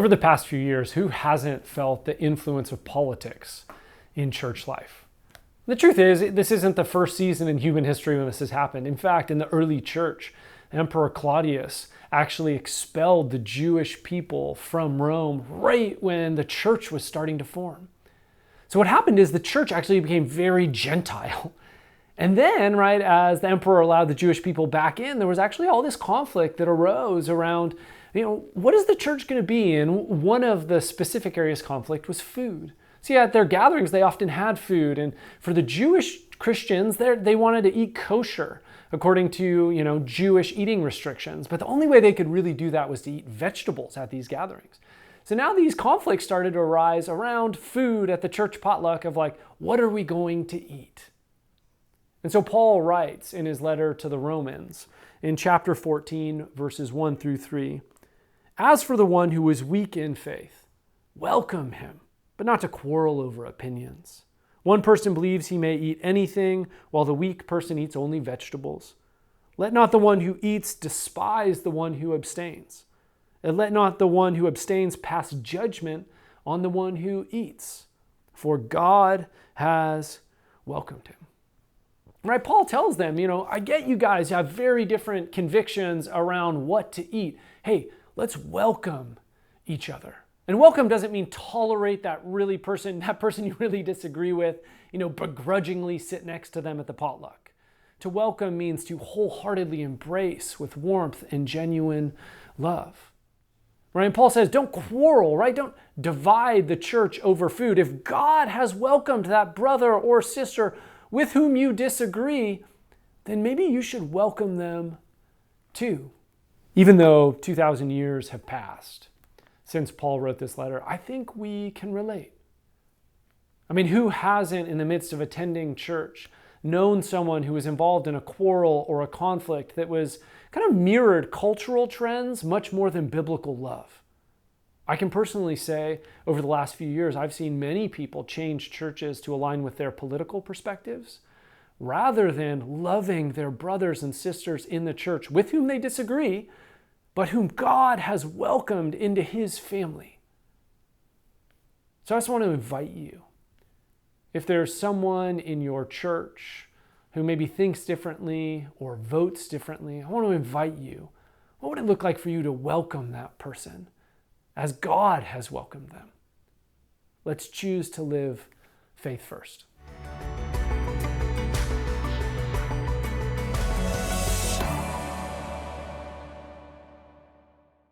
Over the past few years, who hasn't felt the influence of politics in church life? The truth is, this isn't the first season in human history when this has happened. In fact, in the early church, Emperor Claudius actually expelled the Jewish people from Rome right when the church was starting to form. So what happened is the church actually became very Gentile. And then, right, as the emperor allowed the Jewish people back in, there was actually all this conflict that arose around, what is the church going to be? And one of the specific areas of conflict was food. See, at their gatherings, they often had food. And for the Jewish Christians, they wanted to eat kosher according to, Jewish eating restrictions. But the only way they could really do that was to eat vegetables at these gatherings. So now these conflicts started to arise around food at the church potluck of what are we going to eat? And so Paul writes in his letter to the Romans in chapter 14, verses 1 through 3, "As for the one who is weak in faith, welcome him, but not to quarrel over opinions. One person believes he may eat anything, while the weak person eats only vegetables. Let not the one who eats despise the one who abstains. And let not the one who abstains pass judgment on the one who eats, for God has welcomed him." Right? Paul tells them, I get you guys have very different convictions around what to eat. Hey, let's welcome each other. And welcome doesn't mean tolerate that person you really disagree with, begrudgingly sit next to them at the potluck. To welcome means to wholeheartedly embrace with warmth and genuine love. Right? And Paul says, don't quarrel, right? Don't divide the church over food. If God has welcomed that brother or sister with whom you disagree, then maybe you should welcome them too. Even though 2,000 years have passed since Paul wrote this letter, I think we can relate. I mean, who hasn't, in the midst of attending church, known someone who was involved in a quarrel or a conflict that was kind of mirrored cultural trends much more than biblical love? I can personally say over the last few years, I've seen many people change churches to align with their political perspectives rather than loving their brothers and sisters in the church with whom they disagree, but whom God has welcomed into his family. So I just want to invite you, if there's someone in your church who maybe thinks differently or votes differently, I want to invite you. What would it look like for you to welcome that person as God has welcomed them? Let's choose to live faith first.